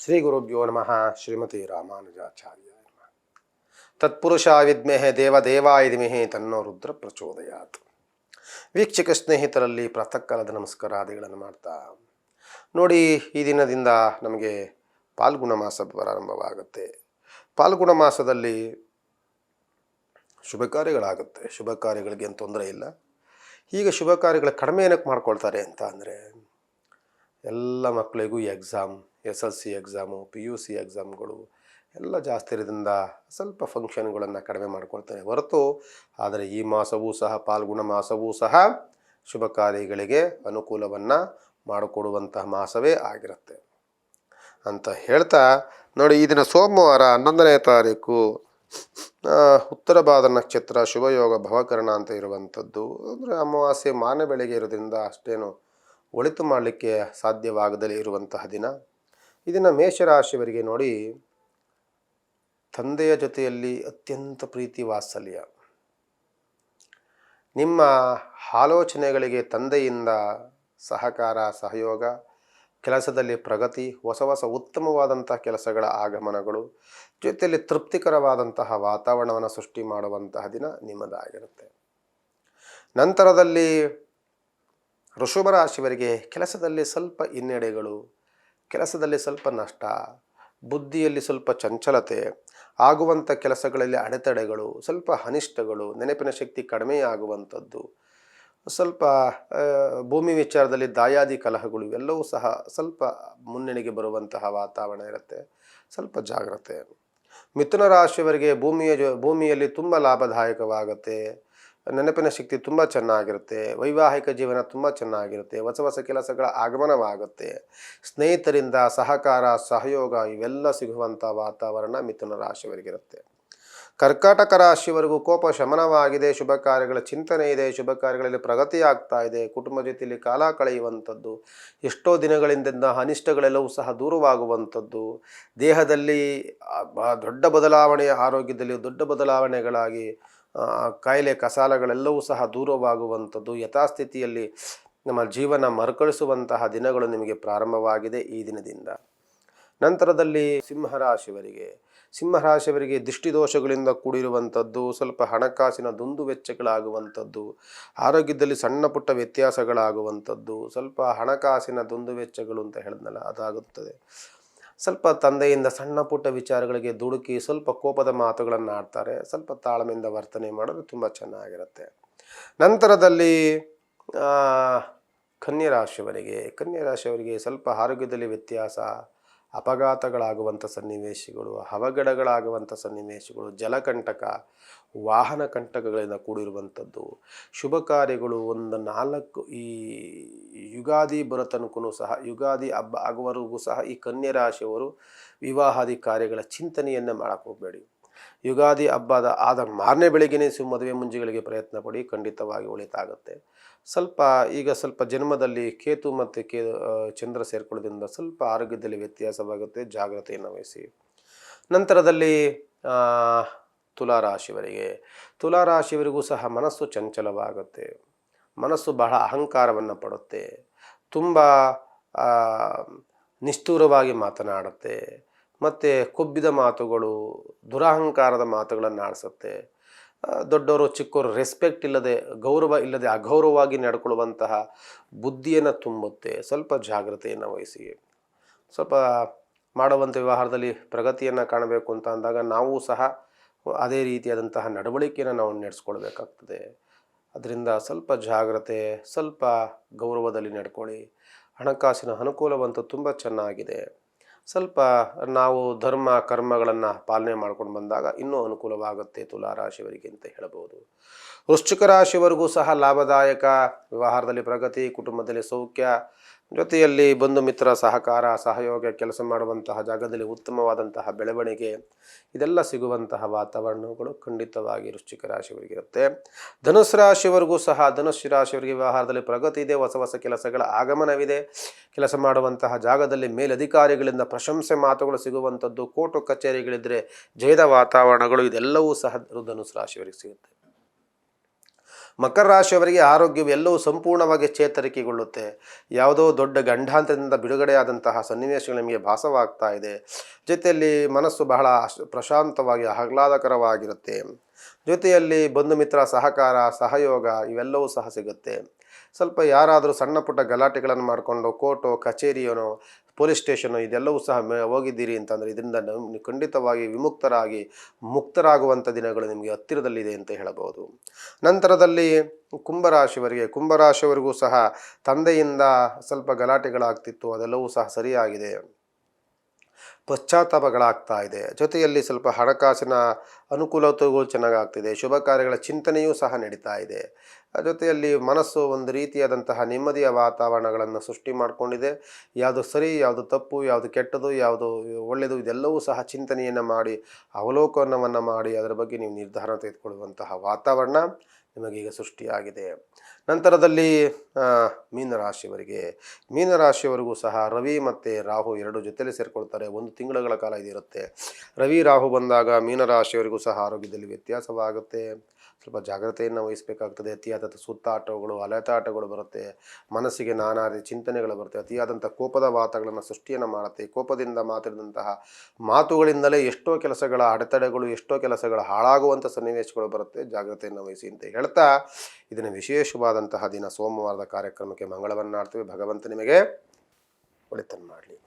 ಶ್ರೀ ಗುರುಭ್ಯೋ ನಮಃ. ಶ್ರೀಮತಿ ರಾಮಾನುಜಾಚಾರ್ಯ ನಮಃ. ತತ್ಪುರುಷ ವಿದ್ಮೇಹೆ ದೇವದೇವಾಯ ಧೀಮಹಿ ತನ್ನೋ ರುದ್ರ ಪ್ರಚೋದಯಾತ್. ವೀಕ್ಷಕ ಸ್ನೇಹಿತರಲ್ಲಿ ಪ್ರಾತಃ ಕಾಲದ ನಮಸ್ಕಾರಾದಿಗಳನ್ನು ಮಾಡ್ತಾ ನೋಡಿ, ಈ ದಿನದಿಂದ ನಮಗೆ ಪಾಲ್ಗುಣ ಮಾಸ ಪ್ರಾರಂಭವಾಗುತ್ತೆ. ಪಾಲ್ಗುಣ ಮಾಸದಲ್ಲಿ ಶುಭ ಕಾರ್ಯಗಳಾಗುತ್ತೆ. ಶುಭ ಕಾರ್ಯಗಳಿಗೆ ಏನು ತೊಂದರೆ ಇಲ್ಲ. ಈಗ ಶುಭ ಕಾರ್ಯಗಳ ಕಡಿಮೆ ಏನಕ್ಕೆ ಮಾಡ್ಕೊಳ್ತಾರೆ ಅಂತ ಅಂದರೆ, ಎಲ್ಲ ಮಕ್ಕಳಿಗೂ ಎಕ್ಸಾಮ್, SSLC ಎಕ್ಸಾಮು, PUC ಎಕ್ಸಾಮ್ಗಳು ಎಲ್ಲ ಜಾಸ್ತಿ ಇರೋದ್ರಿಂದ ಸ್ವಲ್ಪ ಫಂಕ್ಷನ್ಗಳನ್ನು ಕಡಿಮೆ ಮಾಡ್ಕೊಳ್ತಾರೆ ಹೊರತು, ಆದರೆ ಈ ಮಾಸವೂ ಸಹ, ಪಾಲ್ಗುಣ ಮಾಸವೂ ಸಹ ಶುಭ ಕಾರ್ಯಗಳಿಗೆ ಅನುಕೂಲವನ್ನು ಮಾಡಿಕೊಡುವಂತಹ ಮಾಸವೇ ಆಗಿರುತ್ತೆ ಅಂತ ಹೇಳ್ತಾ ನೋಡಿ, ಈ ದಿನ ಸೋಮವಾರ 11ನೇ ತಾರೀಕು, ಉತ್ತರ ಭಾದ ನಕ್ಷತ್ರ, ಶುಭಯೋಗ ಭವಕರಣ ಅಂತ ಇರುವಂಥದ್ದು. ಅಂದರೆ ಅಮಾವಾಸ್ಯೆ ಮಾನ ಬೆಳೆಗೆ ಇರೋದ್ರಿಂದ ಅಷ್ಟೇನು ಒಳಿತು ಮಾಡಲಿಕ್ಕೆ ಸಾಧ್ಯವಾಗದಲೇ ಇರುವಂತಹ ದಿನ. ಇದನ್ನು ಮೇಷರಾಶಿಯವರಿಗೆ ನೋಡಿ, ತಂದೆಯ ಜೊತೆಯಲ್ಲಿ ಅತ್ಯಂತ ಪ್ರೀತಿ ವಾತ್ಸಲ್ಯ, ನಿಮ್ಮ ಆಲೋಚನೆಗಳಿಗೆ ತಂದೆಯಿಂದ ಸಹಕಾರ ಸಹಯೋಗ, ಕೆಲಸದಲ್ಲಿ ಪ್ರಗತಿ, ಹೊಸ ಹೊಸ ಉತ್ತಮವಾದಂಥ ಕೆಲಸಗಳ ಆಗಮನಗಳು, ಜೊತೆಯಲ್ಲಿ ತೃಪ್ತಿಕರವಾದಂತಹ ವಾತಾವರಣವನ್ನು ಸೃಷ್ಟಿ ಮಾಡುವಂತಹ ದಿನ ನಿಮ್ಮದಾಗಿರುತ್ತೆ. ನಂತರದಲ್ಲಿ ವೃಷಭ ರಾಶಿಯವರಿಗೆ ಕೆಲಸದಲ್ಲಿ ಸ್ವಲ್ಪ ಹಿನ್ನಡೆಗಳು, ಕೆಲಸದಲ್ಲಿ ಸ್ವಲ್ಪ ನಷ್ಟ, ಬುದ್ಧಿಯಲ್ಲಿ ಸ್ವಲ್ಪ ಚಂಚಲತೆ, ಆಗುವಂಥ ಕೆಲಸಗಳಲ್ಲಿ ಅಡೆತಡೆಗಳು, ಸ್ವಲ್ಪ ಅನಿಷ್ಟಗಳು, ನೆನಪಿನ ಶಕ್ತಿ ಕಡಿಮೆಯಾಗುವಂಥದ್ದು, ಸ್ವಲ್ಪ ಭೂಮಿ ವಿಚಾರದಲ್ಲಿ ದಾಯಾದಿ ಕಲಹಗಳು ಇವೆಲ್ಲವೂ ಸಹ ಸ್ವಲ್ಪ ಮುನ್ನಡೆಗೆ ಬರುವಂತಹ ವಾತಾವರಣ ಇರುತ್ತೆ. ಸ್ವಲ್ಪ ಜಾಗ್ರತೆ. ಮಿಥುನ ರಾಶಿಯವರಿಗೆ ಭೂಮಿಯಲ್ಲಿ ತುಂಬ ಲಾಭದಾಯಕವಾಗುತ್ತೆ. ನೆನಪಿನ ಶಕ್ತಿ ತುಂಬ ಚೆನ್ನಾಗಿರುತ್ತೆ. ವೈವಾಹಿಕ ಜೀವನ ತುಂಬ ಚೆನ್ನಾಗಿರುತ್ತೆ. ಹೊಸ ಹೊಸ ಕೆಲಸಗಳ ಆಗಮನವಾಗುತ್ತೆ. ಸ್ನೇಹಿತರಿಂದ ಸಹಕಾರ ಸಹಯೋಗ ಇವೆಲ್ಲ ಸಿಗುವಂಥ ವಾತಾವರಣ ಮಿಥುನ ರಾಶಿಯವರಿಗಿರುತ್ತೆ. ಕರ್ಕಾಟಕ ರಾಶಿಯವರೆಗೂ ಕೋಪ ಶಮನವಾಗಿದೆ. ಶುಭ ಕಾರ್ಯಗಳ ಚಿಂತನೆ ಇದೆ. ಶುಭ ಕಾರ್ಯಗಳಲ್ಲಿ ಪ್ರಗತಿ ಆಗ್ತಾ ಇದೆ. ಕುಟುಂಬ ಜೊತೆಯಲ್ಲಿ ಕಾಲ ಕಳೆಯುವಂಥದ್ದು, ಎಷ್ಟೋ ದಿನಗಳಿಂದ ಅನಿಷ್ಟಗಳೆಲ್ಲವೂ ಸಹ ದೂರವಾಗುವಂಥದ್ದು, ದೇಹದಲ್ಲಿ ದೊಡ್ಡ ಬದಲಾವಣೆ, ಆರೋಗ್ಯದಲ್ಲಿ ದೊಡ್ಡ ಬದಲಾವಣೆಗಳಾಗಿ ಕಾಯಿಲೆ ಕಸಾಲಗಳೆಲ್ಲವೂ ಸಹ ದೂರವಾಗುವಂಥದ್ದು, ಯಥಾಸ್ಥಿತಿಯಲ್ಲಿ ನಮ್ಮ ಜೀವನ ಮರುಕಳಿಸುವಂತಹ ದಿನಗಳು ನಿಮಗೆ ಪ್ರಾರಂಭವಾಗಿದೆ ಈ ದಿನದಿಂದ. ನಂತರದಲ್ಲಿ ಸಿಂಹರಾಶಿಯವರಿಗೆ ದೃಷ್ಟಿದೋಷಗಳಿಂದ ಕೂಡಿರುವಂಥದ್ದು, ಸ್ವಲ್ಪ ಹಣಕಾಸಿನ ದುಂದು ವೆಚ್ಚಗಳಾಗುವಂಥದ್ದು, ಆರೋಗ್ಯದಲ್ಲಿ ಸಣ್ಣ ಪುಟ್ಟ ವ್ಯತ್ಯಾಸಗಳಾಗುವಂಥದ್ದು, ಸ್ವಲ್ಪ ಹಣಕಾಸಿನ ದುಂದು ವೆಚ್ಚಗಳು ಅಂತ ಹೇಳಿದ್ನಲ್ಲ ಅದಾಗುತ್ತದೆ. ಸ್ವಲ್ಪ ತಂದೆಯಿಂದ ಸಣ್ಣ ಪುಟ್ಟ ವಿಚಾರಗಳಿಗೆ ದುಡುಕಿ ಸ್ವಲ್ಪ ಕೋಪದ ಮಾತುಗಳನ್ನು ಆಡ್ತಾರೆ. ಸ್ವಲ್ಪ ತಾಳ್ಮೆಯಿಂದ ವರ್ತನೆ ಮಾಡೋದು ತುಂಬ ಚೆನ್ನಾಗಿರುತ್ತೆ. ನಂತರದಲ್ಲಿ ಕನ್ಯರಾಶಿಯವರಿಗೆ ಸ್ವಲ್ಪ ಆರೋಗ್ಯದಲ್ಲಿ ವ್ಯತ್ಯಾಸ, ಅಪಘಾತಗಳಾಗುವಂಥ ಸನ್ನಿವೇಶಗಳು, ಅವಘಡಗಳಾಗುವಂಥ ಸನ್ನಿವೇಶಗಳು, ಜಲಕಂಟಕ, ವಾಹನ ಕಂಟಕಗಳಿಂದ ಕೂಡಿರುವಂಥದ್ದು, ಶುಭ ಕಾರ್ಯಗಳು ಒಂದು 4 ಈ ಯುಗಾದಿ ಬರೋ ತನಕನೂ ಸಹ, ಯುಗಾದಿ ಹಬ್ಬ ಆಗುವವರೆಗೂ ಸಹ ಈ ಕನ್ಯರಾಶಿಯವರು ವಿವಾಹಾದಿ ಕಾರ್ಯಗಳ ಚಿಂತನೆಯನ್ನೇ ಮಾಡೋಕ್ಕೆ ಹೋಗಬೇಡಿ. ಯುಗಾದಿ ಹಬ್ಬದ ಆದ ಮಾರನೇ ಬೆಳಗ್ಗೆನೇ ಮದುವೆ ಮುಂಜಿಗಳಿಗೆ ಪ್ರಯತ್ನ ಪಡಿ, ಖಂಡಿತವಾಗಿ ಒಳಿತಾಗುತ್ತೆ. ಸ್ವಲ್ಪ ಜನ್ಮದಲ್ಲಿ ಕೇತು ಮತ್ತು ಚಂದ್ರ ಸೇರ್ಕೊಳ್ಳೋದ್ರಿಂದ ಸ್ವಲ್ಪ ಆರೋಗ್ಯದಲ್ಲಿ ವ್ಯತ್ಯಾಸವಾಗುತ್ತೆ, ಜಾಗ್ರತೆಯನ್ನು ವಹಿಸಿ. ನಂತರದಲ್ಲಿ ತುಲಾರಾಶಿಯವರಿಗೂ ಸಹ ಮನಸ್ಸು ಚಂಚಲವಾಗುತ್ತೆ. ಮನಸ್ಸು ಬಹಳ ಅಹಂಕಾರವನ್ನು ಪಡುತ್ತೆ, ತುಂಬ ನಿಷ್ಠುರವಾಗಿ ಮಾತನಾಡುತ್ತೆ, ಮತ್ತು ಕೊಬ್ಬಿದ ಮಾತುಗಳು, ದುರಹಂಕಾರದ ಮಾತುಗಳನ್ನು ಆಡಿಸುತ್ತೆ. ದೊಡ್ಡವರು ಚಿಕ್ಕವರು ರೆಸ್ಪೆಕ್ಟ್ ಇಲ್ಲದೆ, ಗೌರವ ಇಲ್ಲದೆ ಅಗೌರವವಾಗಿ ನಡ್ಕೊಳ್ಳುವಂತಹ ಬುದ್ಧಿಯನ್ನು ತುಂಬುತ್ತೆ. ಸ್ವಲ್ಪ ಜಾಗ್ರತೆಯನ್ನು ವಹಿಸಿ. ಸ್ವಲ್ಪ ಮಾಡುವಂಥ ವ್ಯವಹಾರದಲ್ಲಿ ಪ್ರಗತಿಯನ್ನು ಕಾಣಬೇಕು ಅಂತ ಅಂದಾಗ ನಾವು ಸಹ ಅದೇ ರೀತಿಯಾದಂತಹ ನಡವಳಿಕೆಯನ್ನು ನಾವು ನಡೆಸ್ಕೊಳ್ಬೇಕಾಗ್ತದೆ. ಅದರಿಂದ ಸ್ವಲ್ಪ ಜಾಗ್ರತೆ, ಸ್ವಲ್ಪ ಗೌರವದಲ್ಲಿ ನಡ್ಕೊಳ್ಳಿ. ಹಣಕಾಸಿನ ಅನುಕೂಲವಂತೂ ತುಂಬ ಚೆನ್ನಾಗಿದೆ. ಸ್ವಲ್ಪ ನಾವು ಧರ್ಮ ಕರ್ಮಗಳನ್ನು ಪಾಲನೆ ಮಾಡ್ಕೊಂಡು ಬಂದಾಗ ಇನ್ನೂ ಅನುಕೂಲವಾಗುತ್ತೆ ತುಲಾರಾಶಿಯವರಿಗೆ ಅಂತ ಹೇಳಬಹುದು. ವೃಶ್ಚಿಕ ರಾಶಿಯವರೆಗೂ ಸಹ ಲಾಭದಾಯಕ, ವ್ಯವಹಾರದಲ್ಲಿ ಪ್ರಗತಿ, ಕುಟುಂಬದಲ್ಲಿ ಸೌಖ್ಯ, ಜೊತೆಯಲ್ಲಿ ಬಂಧು ಮಿತ್ರ ಸಹಕಾರ ಸಹಯೋಗ, ಕೆಲಸ ಮಾಡುವಂತಹ ಜಾಗದಲ್ಲಿ ಉತ್ತಮವಾದಂತಹ ಬೆಳವಣಿಗೆ ಇದೆಲ್ಲ ಸಿಗುವಂತಹ ವಾತಾವರಣಗಳು ಖಂಡಿತವಾಗಿ ವೃಶ್ಚಿಕ ರಾಶಿಯವರಿಗಿರುತ್ತೆ. ಧನುಸ್ಸು ರಾಶಿಯವರಿಗೆ ವ್ಯವಹಾರದಲ್ಲಿ ಪ್ರಗತಿ ಇದೆ. ಹೊಸ ಹೊಸ ಕೆಲಸಗಳ ಆಗಮನವಿದೆ. ಕೆಲಸ ಮಾಡುವಂತಹ ಜಾಗದಲ್ಲಿ ಮೇಲಧಿಕಾರಿಗಳಿಂದ ಪ್ರಶಂಸೆ ಮಾತುಗಳು ಸಿಗುವಂಥದ್ದು, ಕೋರ್ಟು ಕಚೇರಿಗಳಿದ್ದರೆ ಜಯದ ವಾತಾವರಣಗಳು ಇದೆಲ್ಲವೂ ಸಹ ಧನುಸ್ಸು ರಾಶಿಯವರಿಗೆ ಸಿಗುತ್ತೆ. ಮಕರ ರಾಶಿಯವರಿಗೆ ಆರೋಗ್ಯವು ಎಲ್ಲವೂ ಸಂಪೂರ್ಣವಾಗಿ ಚೇತರಿಕೆಗೊಳ್ಳುತ್ತೆ. ಯಾವುದೋ ದೊಡ್ಡ ಗಂಡಾಂತರದಿಂದ ಬಿಡುಗಡೆಯಾದಂತಹ ಸನ್ನಿವೇಶಗಳು ನಿಮಗೆ ಭಾಸವಾಗ್ತಾ ಇದೆ. ಜೊತೆಯಲ್ಲಿ ಮನಸ್ಸು ಬಹಳ ಪ್ರಶಾಂತವಾಗಿ ಆಹ್ಲಾದಕರವಾಗಿರುತ್ತೆ. ಜೊತೆಯಲ್ಲಿ ಬಂಧು ಮಿತ್ರ ಸಹಕಾರ ಸಹಯೋಗ ಇವೆಲ್ಲವೂ ಸಹ ಸಿಗುತ್ತೆ. ಸ್ವಲ್ಪ ಯಾರಾದರೂ ಸಣ್ಣ ಪುಟ್ಟ ಗಲಾಟೆಗಳನ್ನು ಮಾಡಿಕೊಂಡು ಕೋರ್ಟು ಕಚೇರಿಯೋ ಪೊಲೀಸ್ ಸ್ಟೇಷನು ಇದೆಲ್ಲವೂ ಸಹ ಹೋಗಿದ್ದೀರಿ ಅಂತಂದರೆ ಇದರಿಂದ ಖಂಡಿತವಾಗಿ ವಿಮುಕ್ತರಾಗಿ ಮುಕ್ತರಾಗುವಂಥ ದಿನಗಳು ನಿಮಗೆ ಹತ್ತಿರದಲ್ಲಿದೆ ಅಂತ ಹೇಳಬಹುದು. ನಂತರದಲ್ಲಿ ಕುಂಭರಾಶಿಯವರಿಗೂ ಸಹ ತಂದೆಯಿಂದ ಸ್ವಲ್ಪ ಗಲಾಟೆಗಳಾಗ್ತಿತ್ತು, ಅದೆಲ್ಲವೂ ಸಹ ಸರಿಯಾಗಿದೆ. ಪಶ್ಚಾತ್ತಾಪಗಳಾಗ್ತಾ ಇದೆ. ಜೊತೆಯಲ್ಲಿ ಸ್ವಲ್ಪ ಹಣಕಾಸಿನ ಅನುಕೂಲತೆಗಳು ಚೆನ್ನಾಗಾಗ್ತಿದೆ. ಶುಭ ಕಾರ್ಯಗಳ ಚಿಂತನೆಯೂ ಸಹ ನಡೀತಾ ಇದೆ. ಜೊತೆಯಲ್ಲಿ ಮನಸ್ಸು ಒಂದು ರೀತಿಯಾದಂತಹ ನೆಮ್ಮದಿಯ ವಾತಾವರಣಗಳನ್ನು ಸೃಷ್ಟಿ ಮಾಡಿಕೊಂಡಿದೆ. ಯಾವುದು ಸರಿ, ಯಾವುದು ತಪ್ಪು, ಯಾವುದು ಕೆಟ್ಟದು, ಯಾವುದು ಒಳ್ಳೆಯದು ಇದೆಲ್ಲವೂ ಸಹ ಚಿಂತನೆಯನ್ನು ಮಾಡಿ ಅವಲೋಕನವನ್ನು ಮಾಡಿ ಅದರ ಬಗ್ಗೆ ನೀವು ನಿರ್ಧಾರ ತೆಗೆದುಕೊಳ್ಳುವಂತಹ ವಾತಾವರಣ ನಿಮಗೀಗ ಸೃಷ್ಟಿಯಾಗಿದೆ. ನಂತರದಲ್ಲಿ ಮೀನರಾಶಿಯವರಿಗೂ ಸಹ ರವಿ ಮತ್ತು ರಾಹು ಎರಡು ಜೊತೆಯಲ್ಲಿ ಸೇರಿಕೊಳ್ತಾರೆ. 1 ತಿಂಗಳುಗಳ ಕಾಲ ಇದಿರುತ್ತೆ. ರವಿ ರಾಹು ಬಂದಾಗ ಮೀನರಾಶಿಯವರಿಗೂ ಸಹ ಆರೋಗ್ಯದಲ್ಲಿ ವ್ಯತ್ಯಾಸವಾಗುತ್ತೆ. ಸ್ವಲ್ಪ ಜಾಗ್ರತೆಯನ್ನು ವಹಿಸಬೇಕಾಗ್ತದೆ. ಅತಿಯಾದ ಸುತ್ತಾಟಗಳು ಅಲೆತಾಟಗಳು ಬರುತ್ತೆ. ಮನಸ್ಸಿಗೆ ನಾನಾ ರೀತಿ ಚಿಂತನೆಗಳು ಬರುತ್ತೆ. ಅತಿಯಾದಂಥ ಕೋಪದ ವಾತಾವರಣಗಳನ್ನು ಸೃಷ್ಟಿಯನ್ನು ಮಾಡುತ್ತೆ. ಕೋಪದಿಂದ ಮಾತಾಡಿದಂತಹ ಮಾತುಗಳಿಂದಲೇ ಎಷ್ಟೋ ಕೆಲಸಗಳ ಅಡೆತಡೆಗಳು ಎಷ್ಟೋ ಕೆಲಸಗಳ ಹಾಳಾಗುವಂಥ ಸನ್ನಿವೇಶಗಳು ಬರುತ್ತೆ. ಜಾಗ್ರತೆಯನ್ನು ವಹಿಸಿ ಅಂತ ಹೇಳ್ತಾ ಇದನ್ನು ವಿಶೇಷವಾದಂತಹ ದಿನ ಸೋಮವಾರದ ಕಾರ್ಯಕ್ರಮಕ್ಕೆ ಮಂಗಳವನ್ನಾಡ್ತೀವಿ. ಭಗವಂತ ನಿಮಗೆ ಒಳಿತನ್ನು ಮಾಡಲಿ.